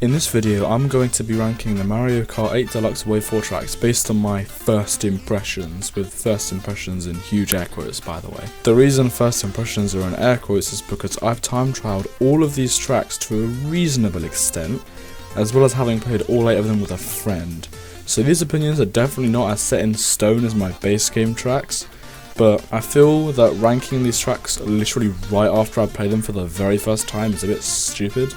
In this video, I'm going to be ranking the Mario Kart 8 Deluxe Wave 4 tracks based on my first impressions, with first impressions in huge air quotes, by the way. The reason first impressions are in air quotes is because I've time trialed all of these tracks to a reasonable extent, as well as having played all 8 of them with a friend. So these opinions are definitely not as set in stone as my base game tracks, but I feel that ranking these tracks literally right after I play them for the very first time is a bit stupid.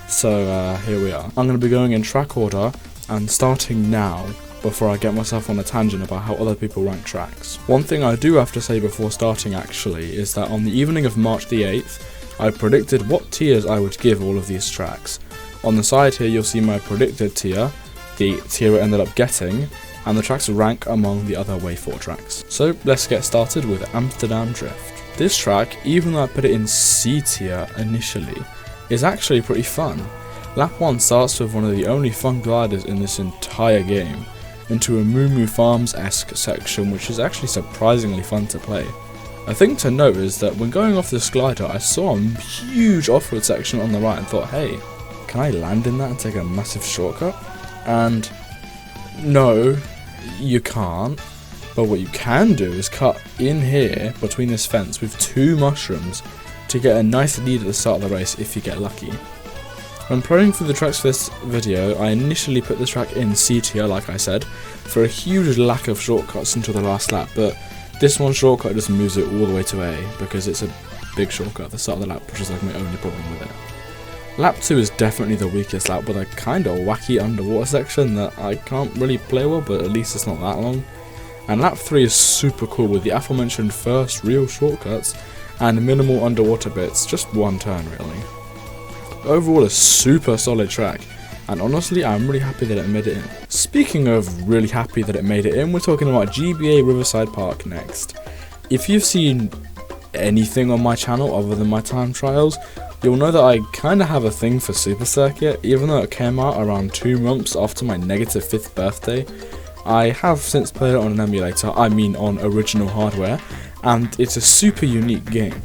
So here we are. I'm going to be going in track order and starting now before I get myself on a tangent about how other people rank tracks. One thing I do have to say before starting actually is that on the evening of March the 8th, I predicted what tiers I would give all of these tracks. On the side here you'll see my predicted tier, the tier it ended up getting, and the track's rank among the other Wave 4 tracks. So let's get started with Amsterdam Drift. This track, even though I put it in C tier initially, is actually pretty fun. Lap 1 starts with one of the only fun gliders in this entire game, into a Moo Moo Farms-esque section which is actually surprisingly fun to play. A thing to note is that when going off this glider I saw a huge off-road section on the right and thought, hey, can I land in that and take a massive shortcut? And no, you can't, but what you can do is cut in here between this fence with 2 mushrooms to get a nice lead at the start of the race if you get lucky. When playing through the tracks for this video, I initially put this track in C tier like I said, for a huge lack of shortcuts until the last lap, but this one shortcut just moves it all the way to A, because it's a big shortcut at the start of the lap, which is like my only problem with it. Lap 2 is definitely the weakest lap, with a kinda wacky underwater section that I can't really play well, but at least it's not that long. And lap 3 is super cool with the aforementioned first real shortcuts, and minimal underwater bits, just one turn really. Overall a super solid track, and honestly I'm really happy that it made it in. Speaking of really happy that it made it in, we're talking about GBA Riverside Park next. If you've seen anything on my channel other than my time trials, you'll know that I kinda have a thing for Super Circuit, even though it came out around 2 months after my negative 5th birthday. I have since played it on an emulator, I mean on original hardware, and it's a super unique game.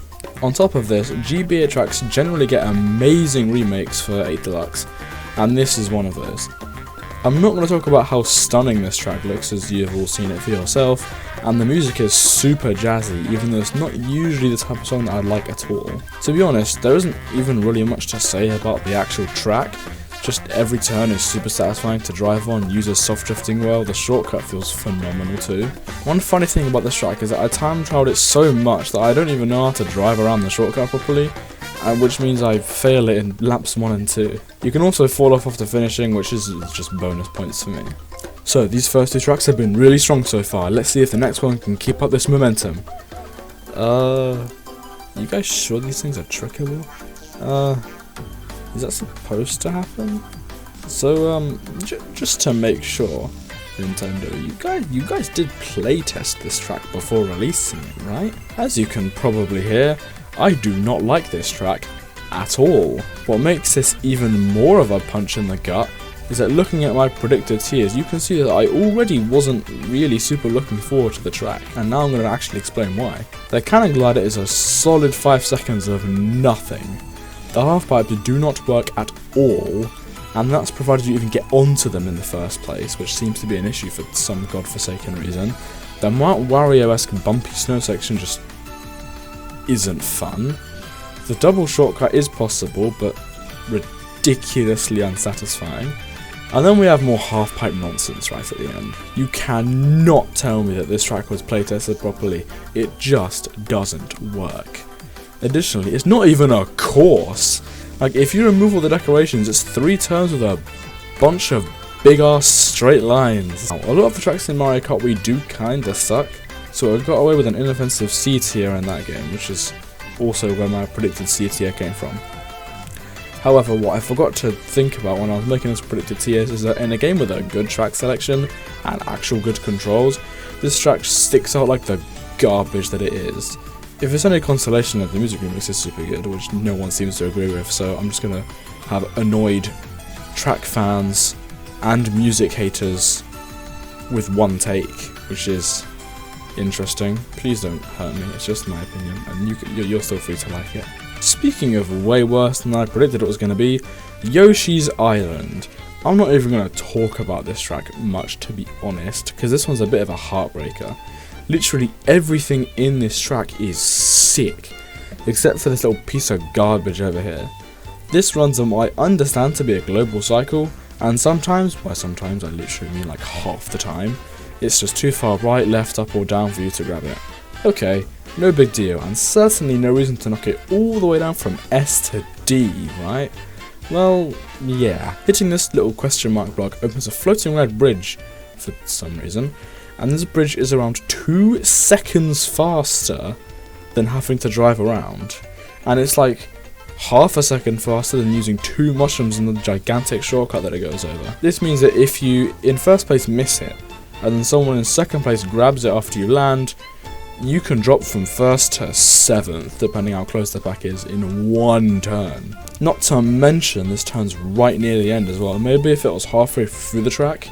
On top of this, GBA tracks generally get amazing remakes for 8 Deluxe, and this is one of those. I'm not going to talk about how stunning this track looks, as you've all seen it for yourself, and the music is super jazzy, even though it's not usually the type of song that I like at all. To be honest, there isn't even really much to say about the actual track. Just every turn is super satisfying to drive on, uses soft drifting well, the shortcut feels phenomenal too. One funny thing about this track is that I time trialed it so much that I don't even know how to drive around the shortcut properly, which means I fail it in laps 1 and 2. You can also fall off after finishing, which is just bonus points for me. So these first 2 tracks have been really strong so far, let's see if the next one can keep up this momentum. You guys sure these things are trickable? Is that supposed to happen? So, just to make sure, Nintendo, you guys did playtest this track before releasing it, right? As you can probably hear, I do not like this track at all. What makes this even more of a punch in the gut is that looking at my predicted tiers, you can see that I already wasn't really super looking forward to the track, and now I'm going to actually explain why. The cannon glider is a solid 5 seconds of nothing. The half-pipes do not work at all, and that's provided you even get onto them in the first place, which seems to be an issue for some godforsaken reason. The Mount Wario-esque bumpy snow section just isn't fun. The double shortcut is possible, but ridiculously unsatisfying. And then we have more half-pipe nonsense right at the end. You cannot tell me that this track was playtested properly, it just doesn't work. Additionally, it's not even a course. Like, if you remove all the decorations, it's 3 turns with a bunch of big ass straight lines. Now, a lot of the tracks in Mario Kart Wii do kinda suck, so I got away with an inoffensive C tier in that game, which is also where my predicted C tier came from. However, what I forgot to think about when I was making this predicted tiers is that in a game with a good track selection and actual good controls, this track sticks out like the garbage that it is. If it's any consolation that the music remix is super good, which no one seems to agree with, so I'm just gonna have annoyed track fans and music haters with one take, which is interesting. Please don't hurt me, it's just my opinion, and you're still free to like it. Speaking of way worse than I predicted it was going to be, Yoshi's Island. I'm not even going to talk about this track much, to be honest, because this one's a bit of a heartbreaker. Literally everything in this track is sick, except for this little piece of garbage over here. This runs on what I understand to be a global cycle, and sometimes, by sometimes I literally mean like half the time, it's just too far right, left, up or down for you to grab it. Okay, no big deal, and certainly no reason to knock it all the way down from S to D, right? Well, yeah. Hitting this little question mark block opens a floating red bridge for some reason, and this bridge is around 2 seconds faster than having to drive around. And it's like half a second faster than using 2 mushrooms in the gigantic shortcut that it goes over. This means that if you in first place miss it, and then someone in second place grabs it after you land, you can drop from 1st to 7th, depending how close the pack is, in 1 turn. Not to mention, this turn's right near the end as well. Maybe if it was halfway through the track,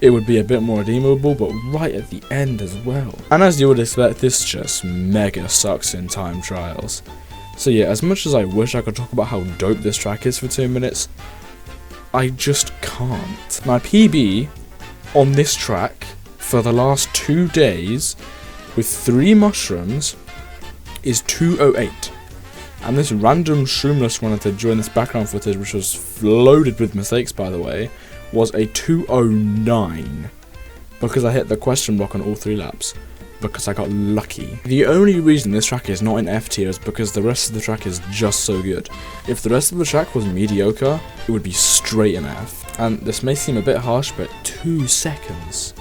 it would be a bit more redeemable, but right at the end as well. And as you would expect, this just mega sucks in time trials. So yeah, as much as I wish I could talk about how dope this track is for 2 minutes, I just can't. My PB on this track for the last 2 days with 3 mushrooms is 2:08. And this random shroomless runner to join this background footage, which was loaded with mistakes by the way, was a 2:09 because I hit the question block on all 3 laps, because I got lucky. The only reason this track is not in F tier is because the rest of the track is just so good. If the rest of the track was mediocre, it would be straight in F. And this may seem a bit harsh, but 2 seconds.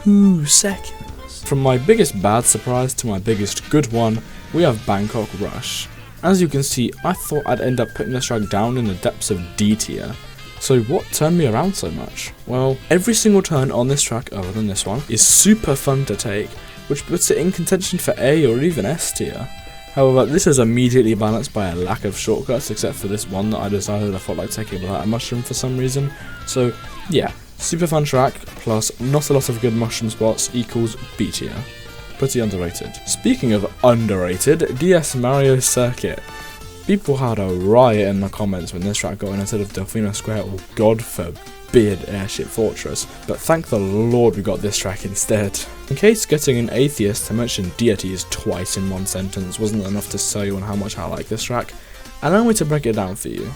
2 seconds. From my biggest bad surprise to my biggest good one, we have Bangkok Rush. As you can see, I thought I'd end up putting this track down in the depths of D tier. So what turned me around so much? Well, every single turn on this track, other than this one, is super fun to take, which puts it in contention for A or even S tier. However, this is immediately balanced by a lack of shortcuts, except for this one that I decided I felt like taking without a mushroom for some reason. So yeah, super fun track, plus not a lot of good mushroom spots equals B tier. Pretty underrated. Speaking of underrated, DS Mario Circuit. People had a riot in the comments when this track got in instead of Delfino Square or God forbid Airship Fortress, but thank the Lord we got this track instead. In case getting an atheist to mention deities twice in one sentence wasn't enough to sell you on how much I like this track, allow me to break it down for you.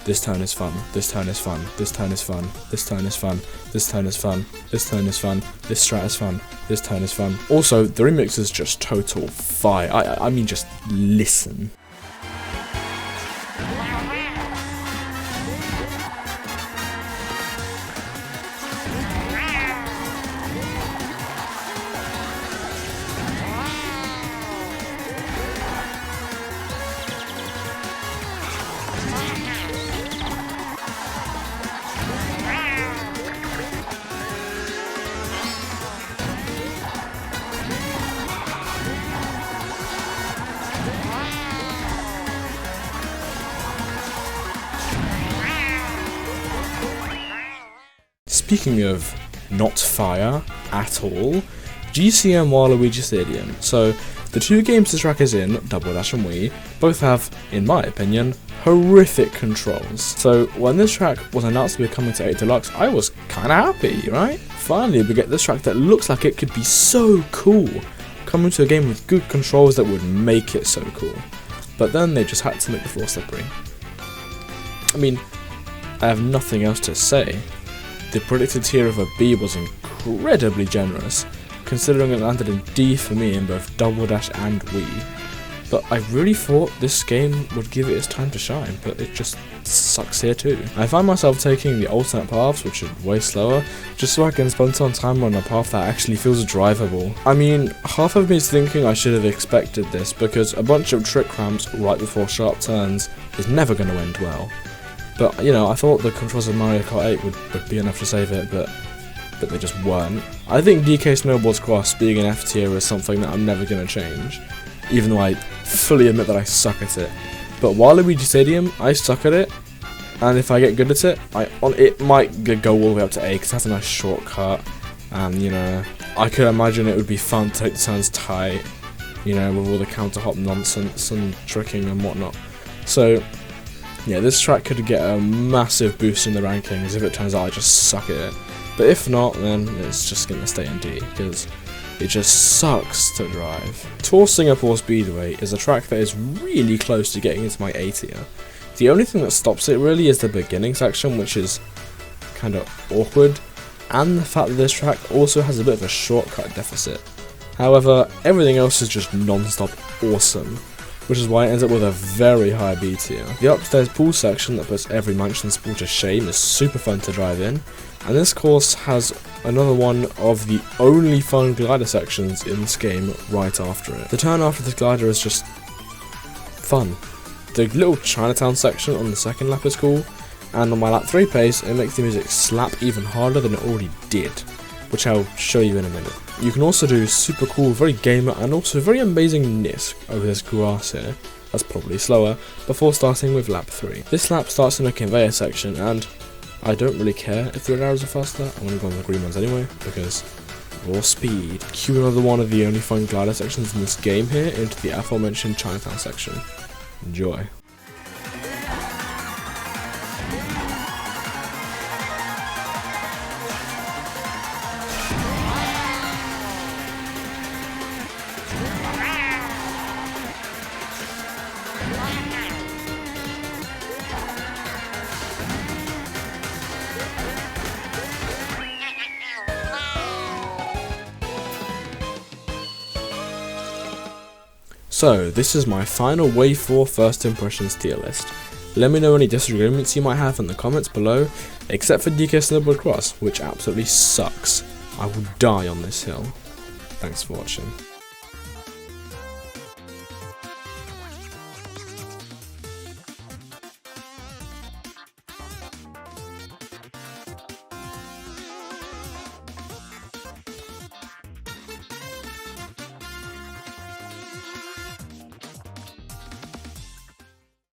This turn is fun, this turn is fun, this turn is fun, this turn is fun, this turn is fun, this turn is fun, this strat is fun, this turn is fun. Also, the remix is just total fire. I mean, just listen. Speaking of not fire at all, GCM Waluigi Stadium. So the 2 games this track is in, Double Dash and Wii, both have, in my opinion, horrific controls. So when this track was announced to be coming to 8 Deluxe, I was kinda happy, right? Finally we get this track that looks like it could be so cool, coming to a game with good controls that would make it so cool. But then they just had to make the floor slippery. I mean, I have nothing else to say. The predicted tier of a B was incredibly generous, considering it landed in D for me in both Double Dash and Wii. But I really thought this game would give it its time to shine, but it just sucks here too. I find myself taking the alternate paths, which are way slower, just so I can spend some time on a path that actually feels drivable. I mean, half of me is thinking I should have expected this, because a bunch of trick ramps right before sharp turns is never going to end well. But, you know, I thought the controls of Mario Kart 8 would be enough to save it, but they just weren't. I think DK Snowboard's Cross being an F tier is something that I'm never going to change, even though I fully admit that I suck at it. But Waluigi Stadium, I suck at it, and if I get good at it, it might go all the way up to A, because it has a nice shortcut, and, you know, I could imagine it would be fun to take the turns tight, you know, with all the counter hop nonsense and tricking and whatnot. So yeah, this track could get a massive boost in the rankings if it turns out I just suck at it. But if not, then it's just going to stay in D, because it just sucks to drive. Tour Singapore Speedway is a track that is really close to getting into my A tier. The only thing that stops it really is the beginning section, which is kind of awkward, and the fact that this track also has a bit of a shortcut deficit. However, everything else is just non-stop awesome, which is why it ends up with a very high B tier. The upstairs pool section that puts every mansion spool to shame is super fun to drive in, and this course has another one of the only fun glider sections in this game right after it. The turn after this glider is just fun. The little Chinatown section on the second lap is cool, and on my lap 3 pace it makes the music slap even harder than it already did, which I'll show you in a minute. You can also do super cool, very gamer and also very amazing NISC over this grass here, that's probably slower, before starting with lap 3. This lap starts in a conveyor section, and I don't really care if the red arrows are faster. I'm going to go on the green ones anyway, because raw speed. Cue another one of the only fun glider sections in this game here into the aforementioned Chinatown section. Enjoy. So, this is my final Wave 4 first impressions tier list. Let me know any disagreements you might have in the comments below, except for DK Snowboard Cross, which absolutely sucks. I will die on this hill. Thanks for watching.